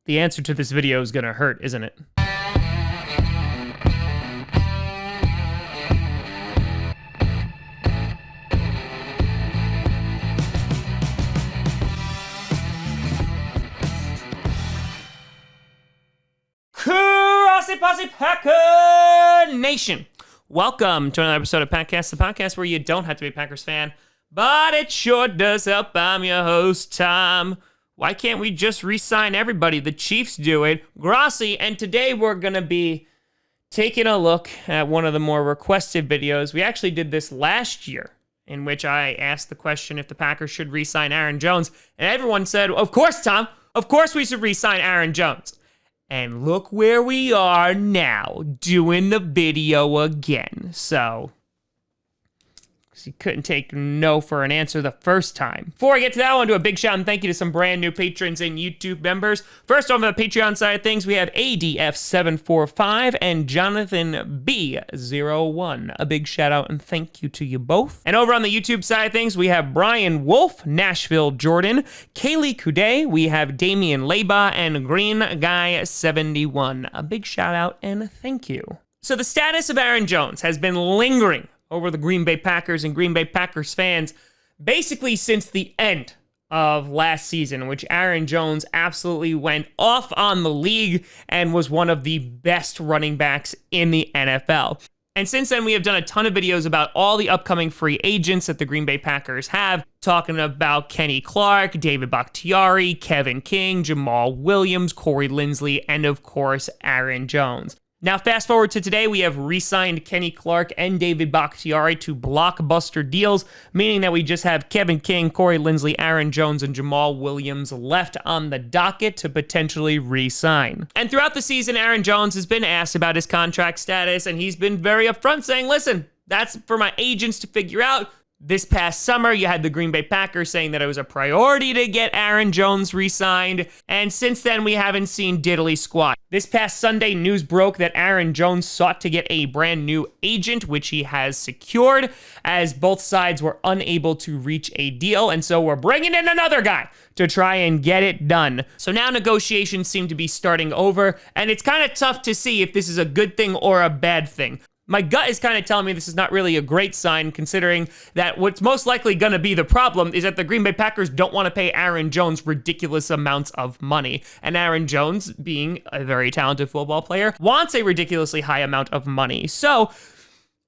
the answer to this video is gonna hurt, isn't it? Grossi Posse Packer Nation. Welcome to another episode of Packcast, the podcast where you don't have to be a Packers fan, but it sure does help. I'm your host, Tom. Why can't we just re-sign everybody? The Chiefs do it. Grossi, and today we're going to be taking a look at one of the more requested videos. We actually did this last year, in which I asked the question if the Packers should re-sign Aaron Jones, and everyone said, of course, Tom, of course we should re-sign Aaron Jones. And look where we are now, doing the video again. So, you couldn't take no for an answer the first time. Before I get to that, I want to do a big shout and thank you to some brand new patrons and YouTube members. First, on the Patreon side of things, we have ADF745 and Jonathan B01. A big shout out and thank you to you both. And over on the YouTube side of things, we have Brian Wolf, Nashville Jordan, Kaylee Coudet, we have Damian Leba, and Green Guy 71. A big shout out and thank you. So the status of Aaron Jones has been lingering over the Green Bay Packers and Green Bay Packers fans basically since the end of last season, in which Aaron Jones absolutely went off on the league and was one of the best running backs in the NFL. And since then, we have done a ton of videos about all the upcoming free agents that the Green Bay Packers have, talking about Kenny Clark, David Bakhtiari, Kevin King, Jamal Williams, Corey Linsley, and of course, Aaron Jones. Now, fast forward to today, we have re-signed Kenny Clark and David Bakhtiari to blockbuster deals, meaning that we just have Kevin King, Corey Linsley, Aaron Jones, and Jamal Williams left on the docket to potentially re-sign. And throughout the season, Aaron Jones has been asked about his contract status, and he's been very upfront saying, listen, that's for my agents to figure out. This past summer, you had the Green Bay Packers saying that it was a priority to get Aaron Jones re-signed, and since then, we haven't seen diddly squat. This past Sunday, news broke that Aaron Jones sought to get a brand new agent, which he has secured, as both sides were unable to reach a deal, and so we're bringing in another guy to try and get it done. So now negotiations seem to be starting over, and it's kind of tough to see if this is a good thing or a bad thing. My gut is kind of telling me this is not really a great sign, considering that what's most likely going to be the problem is that the Green Bay Packers don't want to pay Aaron Jones ridiculous amounts of money. And Aaron Jones, being a very talented football player, wants a ridiculously high amount of money. So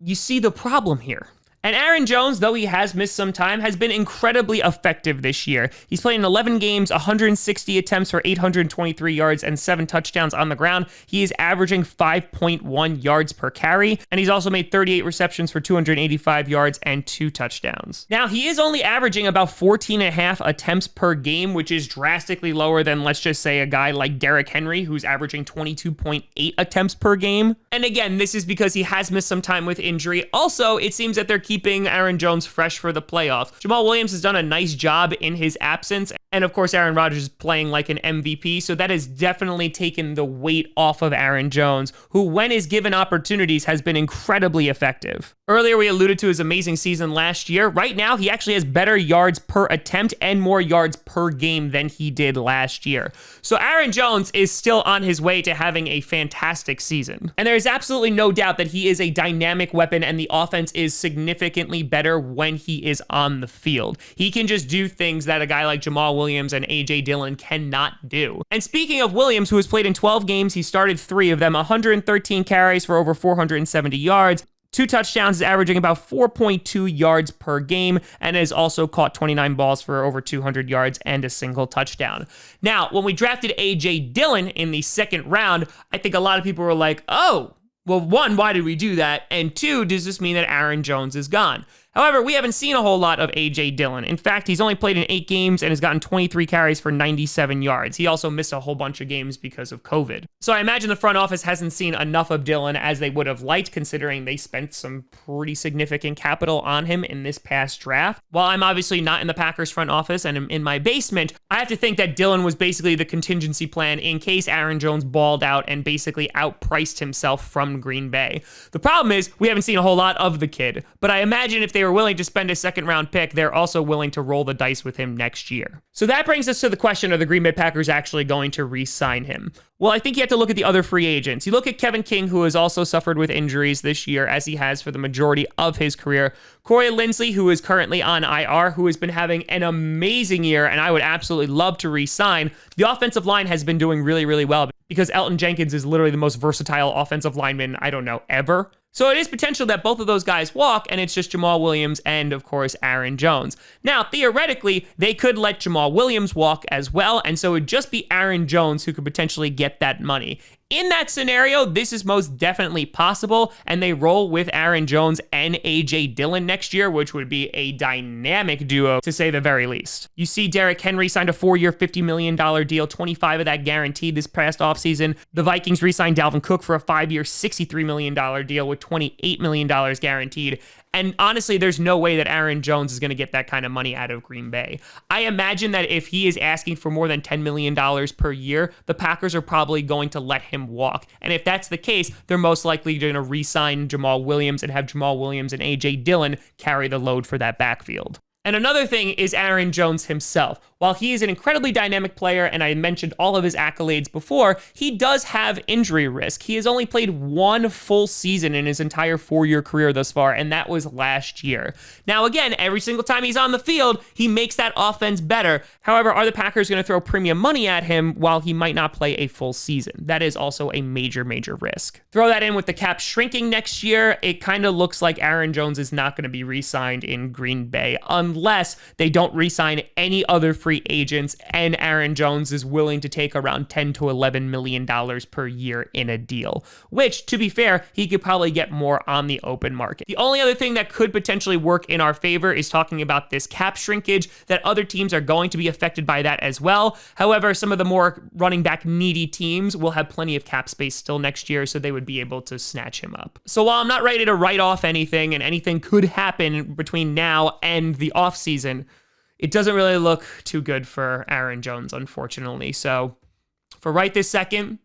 you see the problem here. And Aaron Jones, though he has missed some time, has been incredibly effective this year. He's played in 11 games, 160 attempts for 823 yards and 7 touchdowns on the ground. He is averaging 5.1 yards per carry, and he's also made 38 receptions for 285 yards and 2 touchdowns. Now, he is only averaging about 14.5 attempts per game, which is drastically lower than, let's just say, a guy like Derrick Henry, who's averaging 22.8 attempts per game. And again, this is because he has missed some time with injury. Also, it seems that they're keeping Aaron Jones fresh for the playoffs. Jamal Williams has done a nice job in his absence, and of course Aaron Rodgers is playing like an MVP, so that has definitely taken the weight off of Aaron Jones, who when is given opportunities has been incredibly effective. Earlier we alluded to his amazing season last year. Right now he actually has better yards per attempt and more yards per game than he did last year. So Aaron Jones is still on his way to having a fantastic season. And there is absolutely no doubt that he is a dynamic weapon and the offense is significantly better when he is on the field. He can just do things that a guy like Jamal Williams and A.J. Dillon cannot do. And speaking of Williams, who has played in 12 games, he started 3 of them, 113 carries for over 470 yards, 2 touchdowns, is averaging about 4.2 yards per game, and has also caught 29 balls for over 200 yards and a single touchdown. Now, when we drafted A.J. Dillon in the second round, I think a lot of people were like, oh, well, 1, why did we do that? And 2, does this mean that Aaron Jones is gone? However, we haven't seen a whole lot of A.J. Dillon. In fact, he's only played in 8 games and has gotten 23 carries for 97 yards. He also missed a whole bunch of games because of COVID. So I imagine the front office hasn't seen enough of Dillon as they would have liked, considering they spent some pretty significant capital on him in this past draft. While I'm obviously not in the Packers front office and am in my basement, I have to think that Dillon was basically the contingency plan in case Aaron Jones balled out and basically outpriced himself from Green Bay. The problem is we haven't seen a whole lot of the kid, but I imagine if they were willing to spend a second-round pick, they're also willing to roll the dice with him next year. So that brings us to the question, are the Green Bay Packers actually going to re-sign him? Well, I think you have to look at the other free agents. You look at Kevin King, who has also suffered with injuries this year, as he has for the majority of his career. Corey Linsley, who is currently on IR, who has been having an amazing year, and I would absolutely love to re-sign. The offensive line has been doing really, really well because Elton Jenkins is literally the most versatile offensive lineman, I don't know, ever. So it is potential that both of those guys walk, and it's just Jamal Williams and, of course, Aaron Jones. Now, theoretically, they could let Jamal Williams walk as well, and so it would just be Aaron Jones who could potentially get that money. In that scenario, this is most definitely possible, and they roll with Aaron Jones and A.J. Dillon next year, which would be a dynamic duo, to say the very least. You see Derrick Henry signed a 4-year, $50 million deal, 25 of that guaranteed this past offseason. The Vikings re-signed Dalvin Cook for a 5-year, $63 million deal with $28 million guaranteed. And honestly, there's no way that Aaron Jones is going to get that kind of money out of Green Bay. I imagine that if he is asking for more than $10 million per year, the Packers are probably going to let him walk. And if that's the case, they're most likely going to re-sign Jamal Williams and have Jamal Williams and A.J. Dillon carry the load for that backfield. And another thing is Aaron Jones himself. While he is an incredibly dynamic player, and I mentioned all of his accolades before, he does have injury risk. He has only played one full season in his entire 4-year career thus far, and that was last year. Now, again, every single time he's on the field, he makes that offense better. However, are the Packers going to throw premium money at him while he might not play a full season? That is also a major, major risk. Throw that in with the cap shrinking next year, it kind of looks like Aaron Jones is not going to be re-signed in Green Bay unless they don't re-sign any other free agents and Aaron Jones is willing to take around $10 to $11 million per year in a deal, which, to be fair, he could probably get more on the open market. The only other thing that could potentially work in our favor is talking about this cap shrinkage, that other teams are going to be affected by that as well. However, some of the more running back needy teams will have plenty of cap space still next year, so they would be able to snatch him up. So while I'm not ready to write off anything and anything could happen between now and the offseason, it doesn't really look too good for Aaron Jones, unfortunately. So for right this second,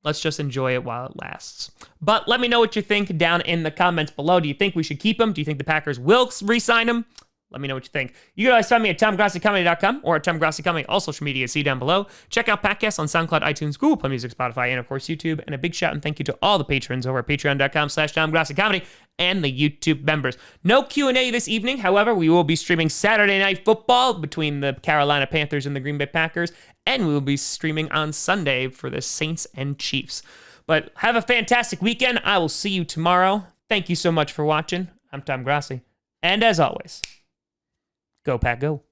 let's just enjoy it while it lasts. But let me know what you think down in the comments below. Do you think we should keep him? Do you think the Packers will re-sign him? Let me know what you think. You guys find me at TomGrossiComedy.com or at Tom Grossi Comedy, all social media, see down below. Check out podcasts on SoundCloud, iTunes, Google Play Music, Spotify, and of course YouTube. And a big shout and thank you to all the patrons over at patreon.com/TomGrossiComedy and the YouTube members. No Q&A this evening. However, we will be streaming Saturday Night Football between the Carolina Panthers and the Green Bay Packers. And we will be streaming on Sunday for the Saints and Chiefs. But have a fantastic weekend. I will see you tomorrow. Thank you so much for watching. I'm Tom Grossi. And as always, go Pack Go.